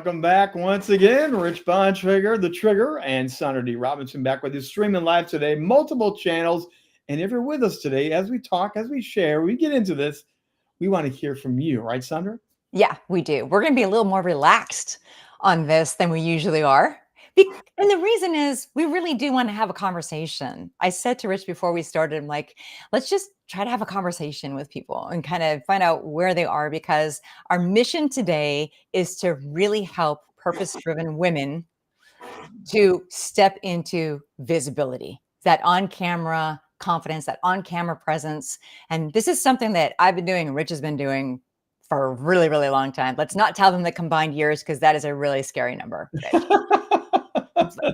welcome back once again. Rich Bontrager, The Trigger, and Sandra D. Robinson back with you, streaming live today, multiple channels. And if you're with us today, as we talk, as we share, we get into this, we want to hear from you, right, Sandra? Yeah, we do. We're going to be a little more relaxed on this than we usually are. And the reason is we really do want to have a conversation. I said to Rich before we started, I'm like, let's just try to have a conversation with people and kind of find out where they are, because our mission today is to really help purpose-driven women to step into visibility, that on-camera confidence, that on-camera presence. And this is something that I've been doing and Rich has been doing for a really, really long time. Let's not tell them the combined years, because that is a really scary number, Rich.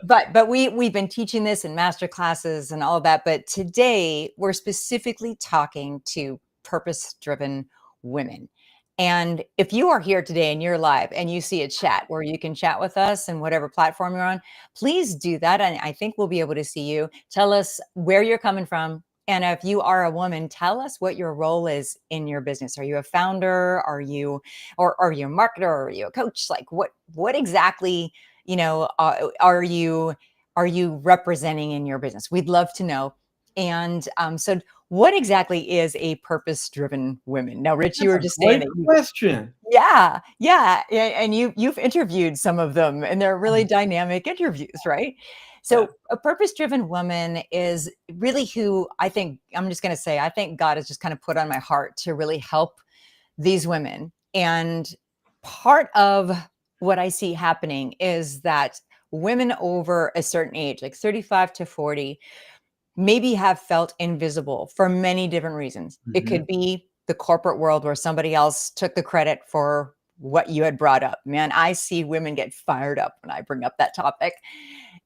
But we've been teaching this in master classes and all of that. But today we're specifically talking to purpose-driven women. And if you are here today and you're live and you see a chat where you can chat with us and whatever platform you're on, please do that. And I think we'll be able to see you. Tell us where you're coming from. And if you are a woman, tell us what your role is in your business. Are you a founder? Are you are you a marketer? Are you a coach? Like what exactly, are you representing in your business? We'd love to know. And so what exactly is a purpose-driven woman? Now, Rich, you were just saying that question. Yeah. And you've interviewed some of them, and they're really dynamic interviews, right? So a purpose-driven woman is really who I think God has just kind of put on my heart to really help these women. And part of what I see happening is that women over a certain age, like 35 to 40, maybe have felt invisible for many different reasons. It could be the corporate world where somebody else took the credit for what you had brought up. Man, I see women get fired up when I bring up that topic.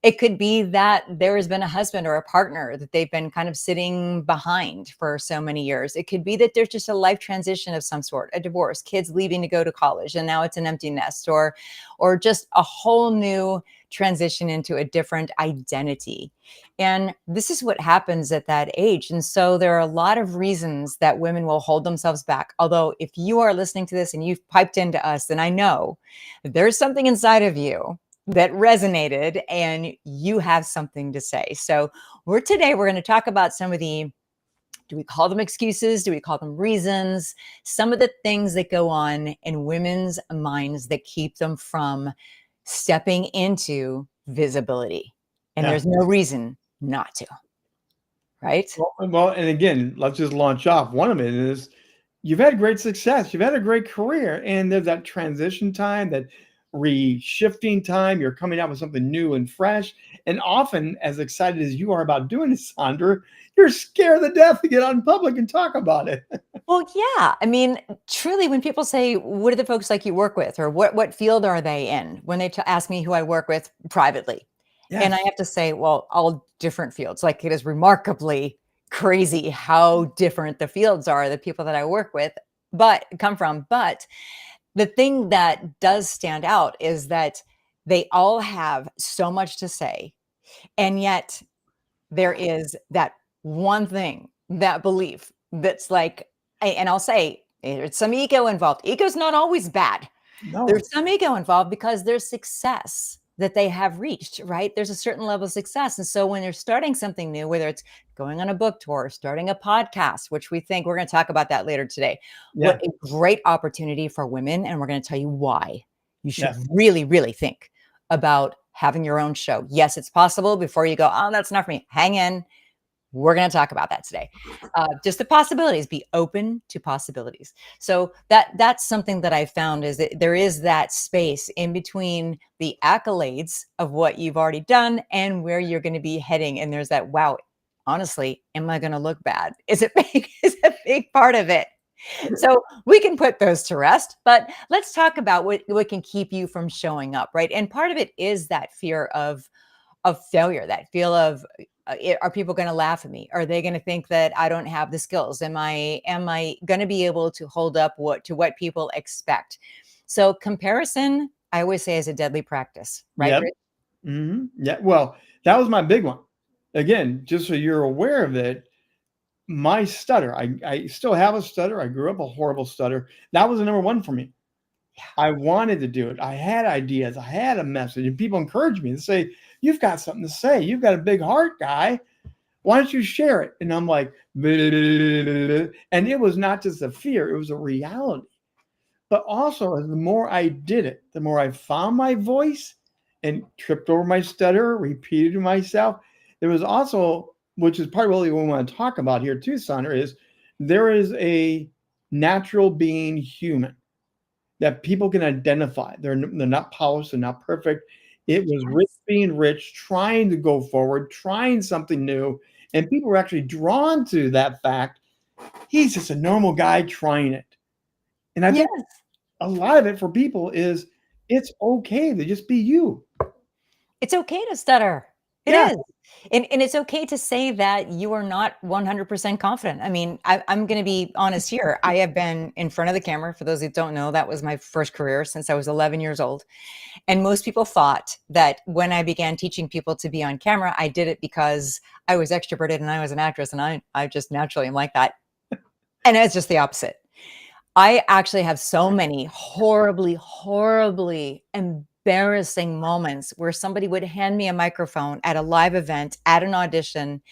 It could be that there has been a husband or a partner that they've been kind of sitting behind for so many years. It could be that there's just a life transition of some sort, a divorce, kids leaving to go to college, and now it's an empty nest, or just a whole new transition into a different identity. And this is what happens at that age. And so there are a lot of reasons that women will hold themselves back. Although if you are listening to this and you've piped into us, then I know that there's something inside of you that resonated and you have something to say. So today we're going to talk about some of the, do we call them excuses? Do we call them reasons? Some of the things that go on in women's minds that keep them from stepping into visibility. And there's no reason not to, right? Well, and again, let's just launch off. One of it is you've had great success. You've had a great career. And there's that transition time, that reshifting time. You're coming out with something new and fresh. And often, as excited as you are about doing this, Sandra, you're scared to death to get out in public and talk about it. Well, yeah. I mean, truly, when people say, what are the folks like you work with, or what field are they in? When they ask me who I work with privately. Yes. And I have to say, well, all different fields. Like, it is remarkably crazy how different the fields are, the people that I work with, come from. But the thing that does stand out is that they all have so much to say. And yet there is that one thing, that belief that's like, and I'll say there's some ego involved. Ego's not always bad. No. There's some ego involved because there's success that they have reached, right? There's a certain level of success. And so when you're starting something new, whether it's going on a book tour, starting a podcast, which we think we're going to talk about that later today, what a great opportunity for women. And we're going to tell you why you should really, really think about having your own show. Yes, it's possible. Before you go, oh, that's not for me. Hang in. We're going to talk about that today. Just the possibilities, be open to possibilities. So that's something that I found, is that there is that space in between the accolades of what you've already done and where you're going to be heading. And there's that, wow, honestly, am I going to look bad? Is a big part of it. So we can put those to rest, but let's talk about what can keep you from showing up, right? And part of it is that fear of failure, that feel of, are people going to laugh at me? Are they going to think that I don't have the skills? Am I going to be able to hold up to what people expect? So comparison, I always say, is a deadly practice, right? Yep. Yeah. Well, that was my big one. Again, just so you're aware of it, my stutter, I still have a stutter. I grew up a horrible stutter. That was the number one for me. I wanted to do it. I had ideas. I had a message, and people encouraged me to say, "You've got something to say. You've got a big heart, guy. Why don't you share it?" And I'm like, and it was not just a fear; it was a reality. But also, as the more I did it, the more I found my voice and tripped over my stutter, repeated to myself. There was also, which is part of what we want to talk about here too, Sandra, is there is a natural being human that people can identify. They're not polished, they're not perfect. It was Rich Yes. being Rich, trying to go forward, trying something new, and people were actually drawn to that fact. He's just a normal guy trying it. And I think Yes. a lot of it for people is it's okay to just be you. It's okay to stutter. It Yeah, is. And it's okay to say that you are not 100% confident. I mean, I'm going to be honest here. I have been in front of the camera. For those who don't know, that was my first career since I was 11 years old. And most people thought that when I began teaching people to be on camera, I did it because I was extroverted and I was an actress and I just naturally am like that. And it's just the opposite. I actually have so many horribly, horribly embarrassing moments where somebody would hand me a microphone at a live event, at an audition,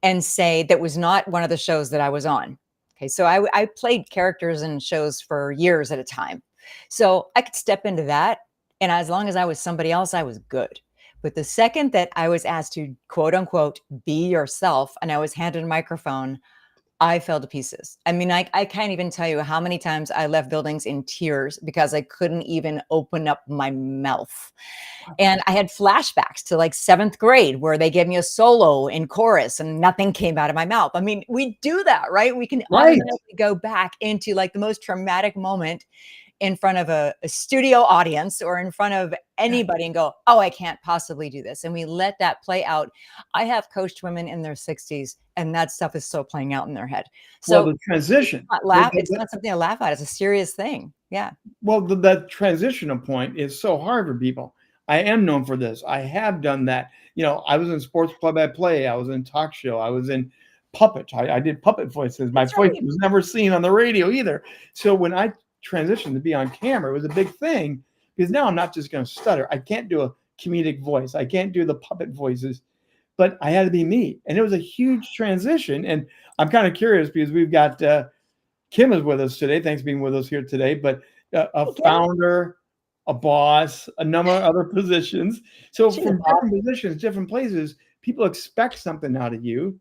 and say that was not one of the shows that I was on. Okay, so I played characters in shows for years at a time. So I could step into that. And as long as I was somebody else, I was good. But the second that I was asked to quote unquote be yourself and I was handed a microphone, I fell to pieces. I mean, I can't even tell you how many times I left buildings in tears because I couldn't even open up my mouth. And I had flashbacks to like seventh grade where they gave me a solo in chorus and nothing came out of my mouth. I mean, we do that, right? We can right. automatically go back into like the most traumatic moment in front of a studio audience or in front of anybody and go, oh, I can't possibly do this. And we let that play out. I have coached women in their 60s and that stuff is still playing out in their head. Well, So the transition, it's not something to laugh at. It's a serious thing. Yeah. that transitional point is so hard for people. I am known for this. I have done that. I was in sports play-by-play. I was in talk show. I was in puppet. I did puppet voices. My That's voice right. was never seen on the radio either. So when I transitioned to be on camera, it was a big thing because now I'm not just going to stutter. I can't do a comedic voice. I can't do the puppet voices, but I had to be me. And it was a huge transition. And I'm kind of curious because we've got Kim is with us today. Thanks for being with us here today. But a Again, founder, a boss, a number of other positions. So she's a from boss. different positions, different places, people expect something out of you.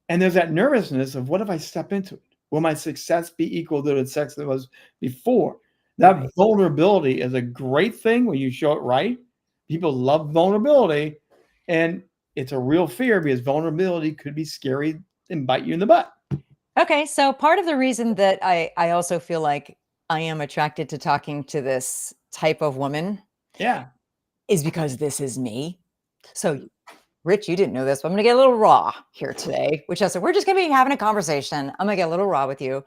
And there's that nervousness of what if I step into it? Will my success be equal to the success that was before? That Right. vulnerability is a great thing when you show it right. People love vulnerability. And it's a real fear because vulnerability could be scary and bite you in the butt. Okay. So part of the reason that I also feel like I am attracted to talking to this type of woman Yeah. is because this is me. So Rich, you didn't know this, but I'm gonna get a little raw here today, which I said, we're just gonna be having a conversation. I'm gonna get a little raw with you.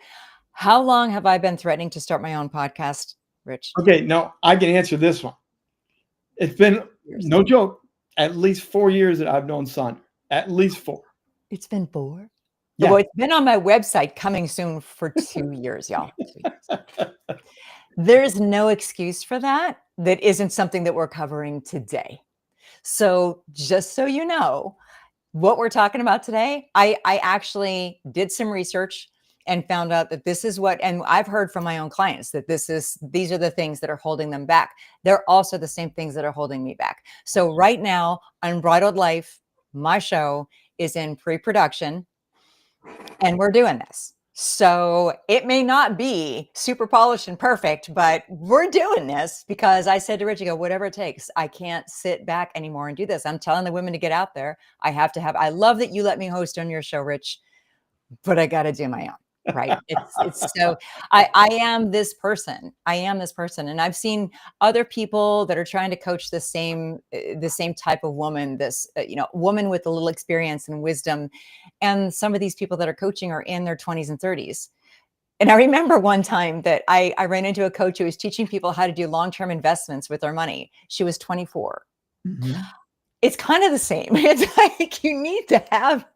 How long have I been threatening to start my own podcast, Rich? Okay. Now I can answer this one. It's been, Years. no joke, at least 4 years that I've known Sandra. At least 4. It's been 4. Yeah. Well, it's been on my website coming soon for 2 years, y'all. 2 years. There's no excuse for that. That isn't something that we're covering today. So just so you know, what we're talking about today, I actually did some research and found out that this is what, and I've heard from my own clients that these are the things that are holding them back. They're also the same things that are holding me back. So right now, Unbridled Life, my show is in pre-production and we're doing this. So it may not be super polished and perfect, but we're doing this because I said to Rich, whatever it takes. I can't sit back anymore and do this. I'm telling the women to get out there. I love that you let me host on your show, Rich, but I got to do my own. Right. It's so I am this person. I am this person. And I've seen other people that are trying to coach the same type of woman, this, woman with a little experience and wisdom. And some of these people that are coaching are in their 20s and 30s. And I remember one time that I ran into a coach who was teaching people how to do long-term investments with their money. She was 24. Mhm. It's kind of the same. It's like you need to have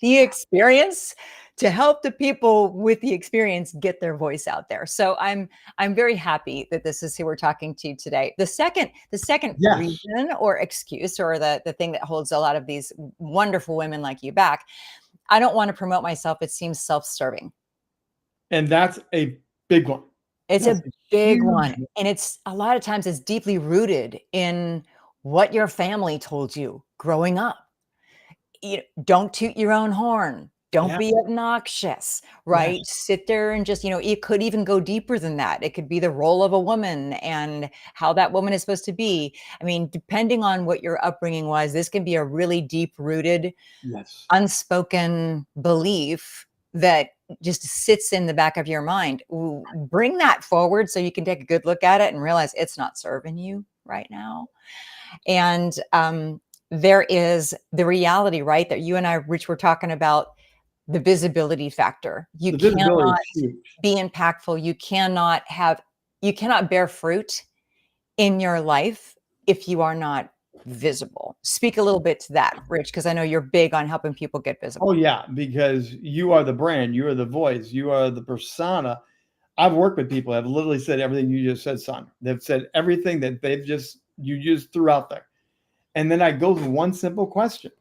the experience to help the people with the experience get their voice out there. So I'm very happy that this is who we're talking to today. The second Yes. reason or excuse, or the thing that holds a lot of these wonderful women like you back, I don't want to promote myself. It seems self-serving. And that's a big one. It's That's a a big huge one. one. And it's a lot of times it's deeply rooted in what your family told you growing up. Don't toot your own horn. Don't Yeah. be obnoxious, Yes. right? Sit there and just, it could even go deeper than that. It could be the role of a woman and how that woman is supposed to be. I mean, depending on what your upbringing was, this can be a really deep rooted, Yes. unspoken belief that just sits in the back of your mind. Bring that forward so you can take a good look at it and realize it's not serving you right now. And there is the reality, right? That you and I, Rich, were talking about the visibility factor. You The visibility cannot is huge. be impactful. You cannot bear fruit in your life if you are not visible. Speak a little bit to that, Rich, because I know you're big on helping people get visible. Oh, yeah, because you are the brand, you are the voice, you are the persona. I've worked with people that have literally said everything you just said, son. They've said everything that you just threw out there. And then I go to one simple question.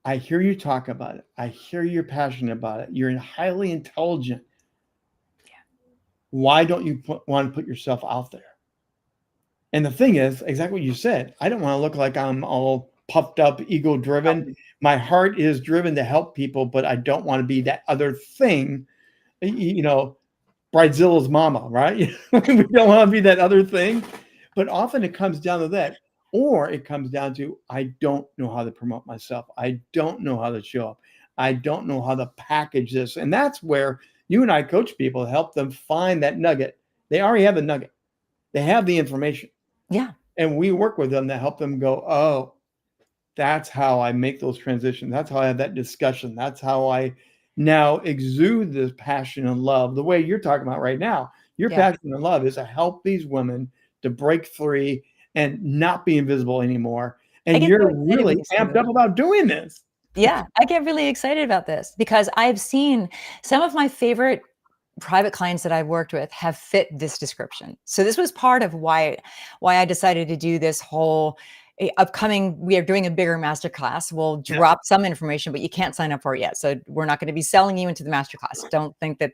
I hear you talk about it. I hear you're passionate about it. You're highly intelligent. Why don't you want to put yourself out there? And the thing is, exactly what you said, I don't want to look like I'm all puffed up, ego driven. My heart is driven to help people, but I don't want to be that other thing, Bridezilla's mama, right? We don't want to be that other thing. But often it comes down to that. Or it comes down to, I don't know how to promote myself. I don't know how to show up. I don't know how to package this. And that's where you and I coach people to help them find that nugget. They already have the nugget. They have the information. Yeah. And we work with them to help them go, oh, that's how I make those transitions. That's how I have that discussion. That's how I now exude this passion and love the way you're talking about right now. Your passion and love is to help these women to break free and not be invisible anymore. And you're really amped up about doing this. Yeah, I get really excited about this because I've seen some of my favorite private clients that I've worked with have fit this description. So this was part of why I decided to do this whole upcoming. We are doing a bigger masterclass. We'll drop some information, but you can't sign up for it yet. So we're not going to be selling you into the masterclass. Don't think that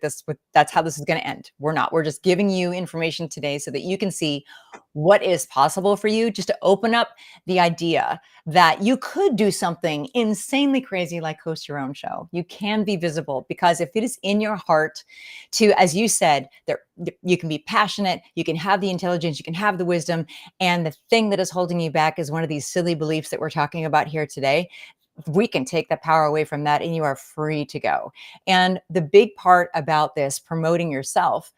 that's how this is going to end. We're not. We're just giving you information today so that you can see what is possible for you, just to open up the idea that you could do something insanely crazy like host your own show. You can be visible because if it is in your heart to, as you said, you can be passionate, you can have the intelligence, you can have the wisdom, and the thing that is holding you back is one of these silly beliefs that we're talking about here today. We can take the power away from that and you are free to go. And the big part about this, promoting yourself,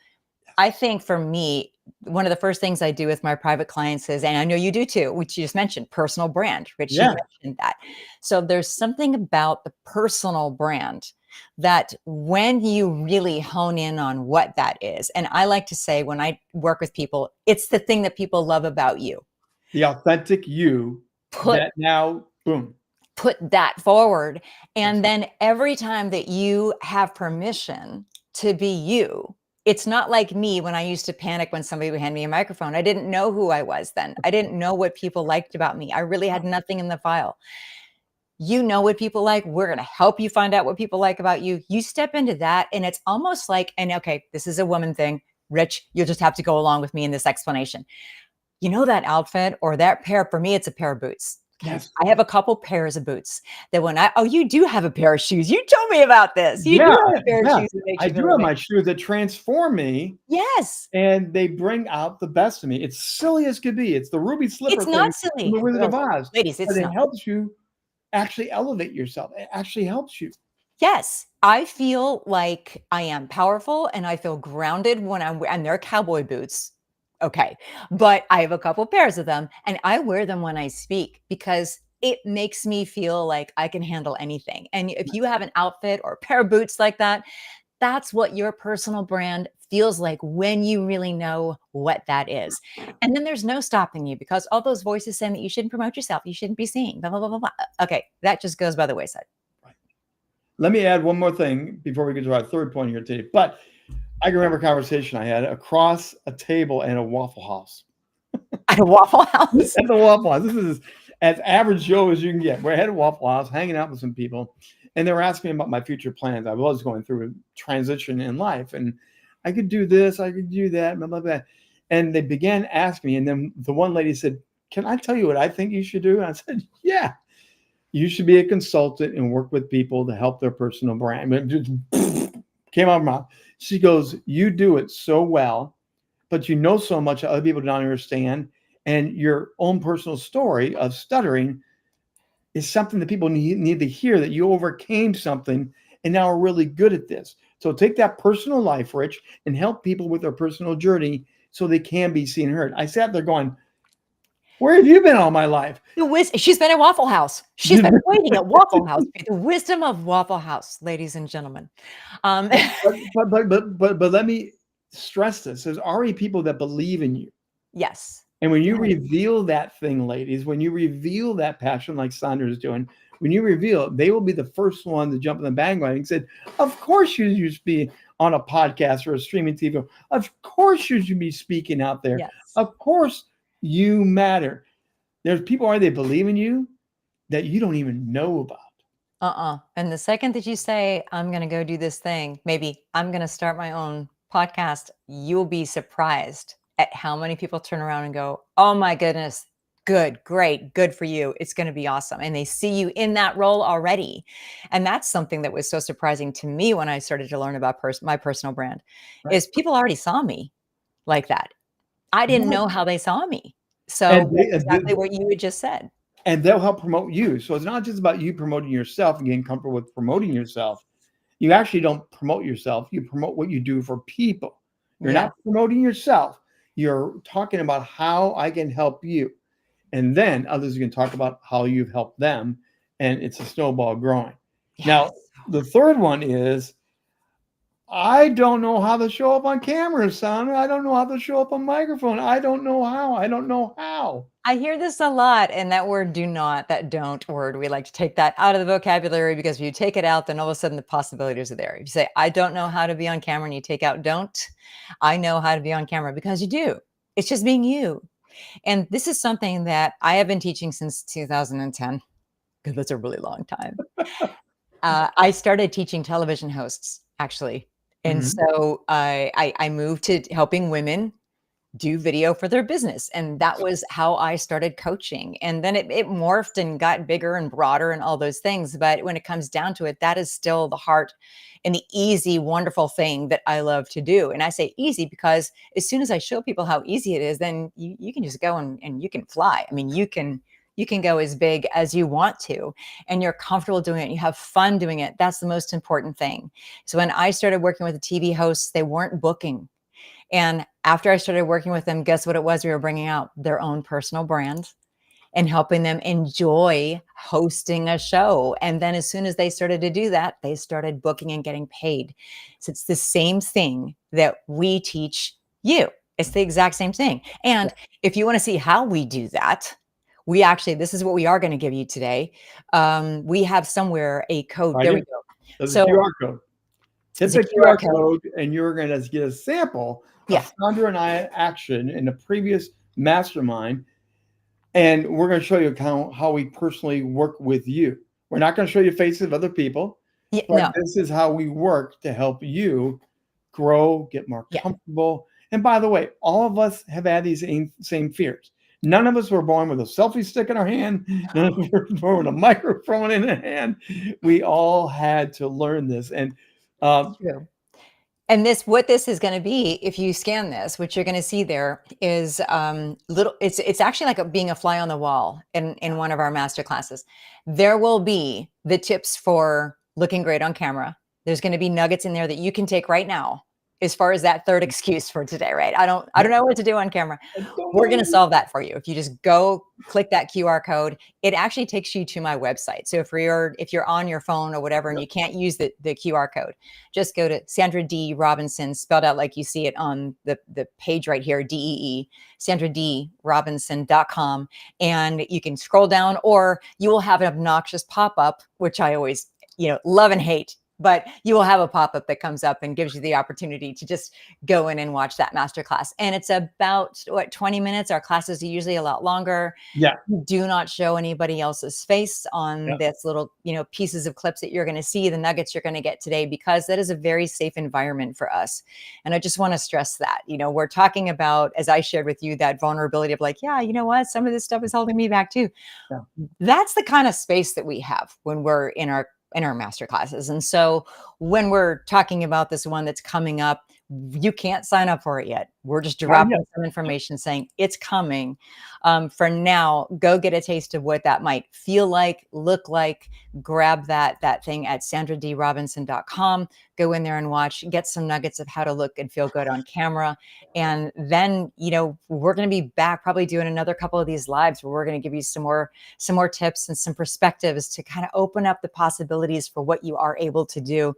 I think for me, one of the first things I do with my private clients is, and I know you do too, which you just mentioned, personal brand, Rich, you mentioned that. So there's something about the personal brand that when you really hone in on what that is, and I like to say when I work with people, it's the thing that people love about you. The authentic you that now, boom. Put that forward. And then every time that you have permission to be you, it's not like me when I used to panic when somebody would hand me a microphone. I didn't know who I was then. I didn't know what people liked about me. I really had nothing in the file. You know what people like. We're going to help you find out what people like about you. You step into that and it's almost like, and okay, this is a woman thing. Rich, you'll just have to go along with me in this explanation. You know that outfit or that pair, for me, it's a pair of boots. Yes. I have a couple pairs of boots that you do have a pair of shoes. You told me about this. You do have a pair of shoes. I do have my shoes that transform me. Yes. And they bring out the best of me. It's silly as could be. It's the ruby slipper thing. It's not silly. The Wizard of Oz. Ladies, but it helps you actually elevate yourself. It actually helps you. Yes. I feel like I am powerful and I feel grounded when and they're cowboy boots. Okay. But I have a couple pairs of them and I wear them when I speak because it makes me feel like I can handle anything. And if you have an outfit or a pair of boots like that, that's what your personal brand feels like when you really know what that is. And then there's no stopping you because all those voices saying that you shouldn't promote yourself, you shouldn't be seen, blah, blah, blah, blah, blah. Okay. That just goes by the wayside. let me add one more thing before we get to our third point here today. But I can remember a conversation I had across a table at a Waffle House. At a Waffle House. At the Waffle House. This is as average Joe as you can get. We're at a Waffle House, hanging out with some people, and they were asking me about my future plans. I was going through a transition in life, and I could do this, I could do that, blah, blah, blah. And they began asking me, and then the one lady said, "Can I tell you what I think you should do?" And I said, "Yeah. You should be a consultant and work with people to help their personal brand." It just came out of my mouth. She goes, "You do it so well, but you know so much that other people don't understand. And your own personal story of stuttering is something that people need to hear, that you overcame something and now are really good at this. So take that personal life, Rich, and help people with their personal journey so they can be seen and heard." I sat there going, "Where have you been all my life?" She's been at Waffle House. She's been waiting at Waffle House. The wisdom of Waffle House, ladies and gentlemen. But let me stress this. There's already people that believe in you. Yes. And when you reveal that thing, ladies, when you reveal that passion like Sandra is doing, when you reveal it, they will be the first one to jump on the bandwagon and said, "Of course you should be on a podcast or a streaming TV. Of course you should be speaking out there. Yes. Of course you matter." There's people already that believe in you that you don't even know about. And the second that you say, "I'm going to go do this thing, maybe I'm going to start my own podcast," you'll be surprised at how many people turn around and go, "Oh my goodness, good, great, good for you. It's going to be awesome." And they see you in that role already. And that's something that was so surprising to me when I started to learn about my personal brand, is people already saw me like that. I didn't know how they saw me. So exactly what you had just said. And they'll help promote you. So it's not just about you promoting yourself and getting comfortable with promoting yourself. You actually don't promote yourself. You promote what you do for people. You're not promoting yourself. You're talking about how I can help you. And then others can talk about how you've helped them. And it's a snowball growing. Yes. Now, the third one is, I don't know how to show up on camera, son. I don't know how to show up on microphone. I don't know how. I don't know how. I hear this a lot. And that word "do not," that "don't" word, we like to take that out of the vocabulary, because if you take it out, then all of a sudden the possibilities are there. If you say, "I don't know how to be on camera," and you take out "don't," I know how to be on camera, because you do. It's just being you. And this is something that I have been teaching since 2010, because that's a really long time. I started teaching television hosts, actually. And so I moved to helping women do video for their business. And that was how I started coaching. And then it morphed and got bigger and broader and all those things. But when it comes down to it, that is still the heart and the easy, wonderful thing that I love to do. And I say easy because as soon as I show people how easy it is, then you can just go and you can fly. I mean, you can go as big as you want to, and you're comfortable doing it. You have fun doing it. That's the most important thing. So when I started working with the TV hosts, they weren't booking. And after I started working with them, guess what it was? We were bringing out their own personal brand and helping them enjoy hosting a show. And then as soon as they started to do that, they started booking and getting paid. So it's the same thing that we teach you. It's the exact same thing. And if you want to see how we do that, this is what we are going to give you today. We have somewhere a code. There we go. There's a QR code. Hit the QR code and you're going to get a sample of Sandra and I action in the previous mastermind. And we're going to show you how we personally work with you. We're not going to show you faces of other people. But this is how we work to help you grow, get more comfortable. And by the way, all of us have had these same fears. None of us were born with a selfie stick in our hand. None of us were born with a microphone in a hand. We all had to learn this. And true. And what this is going to be, if you scan this, what you're going to see there is it's actually like being a fly on the wall in one of our master classes. There will be the tips for looking great on camera. There's going to be nuggets in there that you can take right now, as far as that third excuse for today, right? I don't know what to do on camera. We're going to solve that for you. If you just go click that QR code, it actually takes you to my website. So if you're on your phone or whatever, and you can't use the QR code, just go to Sandra D. Robinson, spelled out like you see it on the page right here, DEE, SandraDRobinson.com. And you can scroll down, or you will have an obnoxious pop-up, which I always love and hate, but you will have a pop-up that comes up and gives you the opportunity to just go in and watch that masterclass. And it's about 20 minutes. Our classes are usually a lot longer. Yeah. Do not show anybody else's face on Yeah. this little, pieces of clips that you're going to see, the nuggets you're going to get today, because that is a very safe environment for us. And I just want to stress that, we're talking about, as I shared with you, that vulnerability of like, yeah, you know what, some of this stuff is holding me back too. Yeah. That's the kind of space that we have when we're in our master classes. And so when we're talking about this one that's coming up, you can't sign up for it yet. We're just dropping some information saying it's coming. For now, go get a taste of what that might feel like, look like. Grab that thing at sandradrobinson.com. Go in there and watch, get some nuggets of how to look and feel good on camera. And then, we're going to be back probably doing another couple of these lives where we're going to give you some more tips and some perspectives to kind of open up the possibilities for what you are able to do.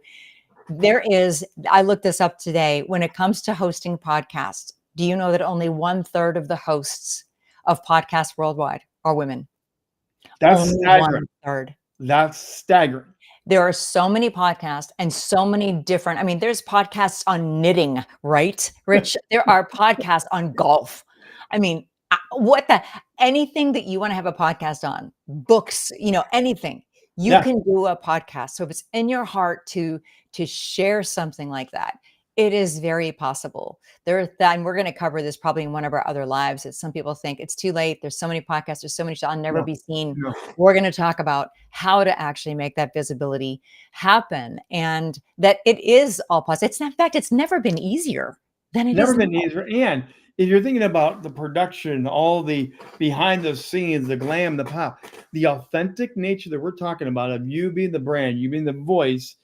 I looked this up today. When it comes to hosting podcasts, do you know that only 1/3 of the hosts of podcasts worldwide are women? That's Only staggering. 1/3. That's staggering. There are so many podcasts and so many different, there's podcasts on knitting, right, Rich? There are podcasts on golf. Anything that you want to have a podcast on, books, anything, you can do a podcast. So if it's in your heart to share something like that, it is very possible. And we're going to cover this probably in one of our other lives, that some people think it's too late. There's so many podcasts. There's so many, I'll never be seen. No. We're going to talk about how to actually make that visibility happen, and that it is all possible. In fact, it's never been easier than it is. Never been easier. And if you're thinking about the production, all the behind the scenes, the glam, the pop, the authentic nature that we're talking about of you being the brand, you being the voice,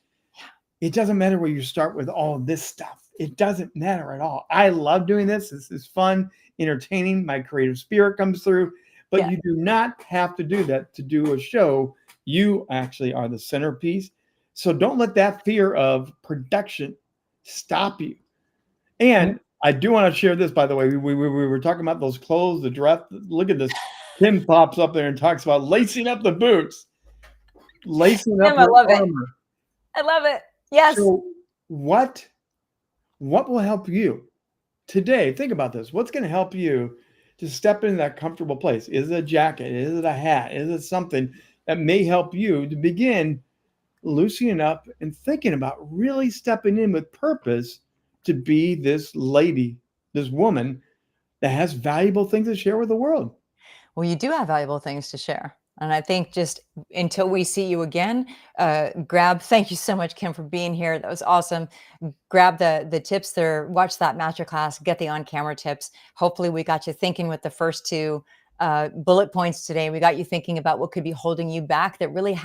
it doesn't matter where you start with all of this stuff. It doesn't matter at all. I love doing this. This is fun, entertaining. My creative spirit comes through, but you do not have to do that to do a show. You actually are the centerpiece. So don't let that fear of production stop you. And I do want to share this, by the way. We were talking about those clothes, the dress. Look at this. Tim pops up there and talks about lacing up the boots. Lacing up I love armor. it. I love it. Yes. So what will help you today? Think about this. What's going to help you to step into that comfortable place? Is it a jacket? Is it a hat? Is it something that may help you to begin loosening up and thinking about really stepping in with purpose to be this lady, this woman that has valuable things to share with the world? Well, you do have valuable things to share. And I think just until we see you again, thank you so much, Kim, for being here. That was awesome. Grab the tips there, watch that masterclass, get the on-camera tips. Hopefully we got you thinking with the first two bullet points today. We got you thinking about what could be holding you back that really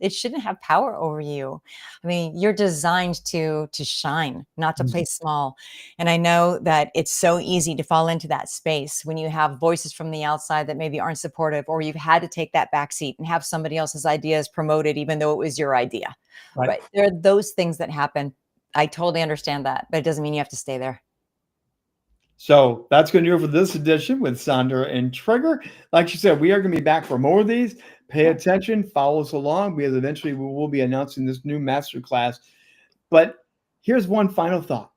it shouldn't have power over you. You're designed to shine, not to play small. And I know that it's so easy to fall into that space when you have voices from the outside that maybe aren't supportive, or you've had to take that back seat and have somebody else's ideas promoted, even though it was your idea. Right? There are those things that happen. I totally understand that, but it doesn't mean you have to stay there. So that's going to do it for this edition with Sandra and Trigger. Like she said, we are going to be back for more of these. Pay attention, follow us along, because eventually we will be announcing this new masterclass. But here's one final thought.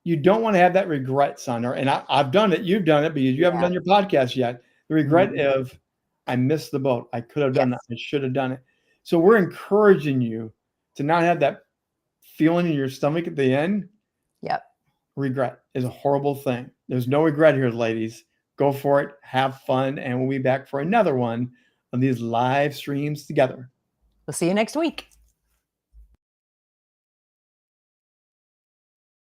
You don't want to have that regret, Sandra. And I've done it. You've done it, because you haven't done your podcast yet. The regret of, I missed the boat. I could have done that. I should have done it. So we're encouraging you to not have that feeling in your stomach at the end. Yep. Regret is a horrible thing. There's no regret here, ladies. Go for it. Have fun. And we'll be back for another one of these live streams together. We'll see you next week.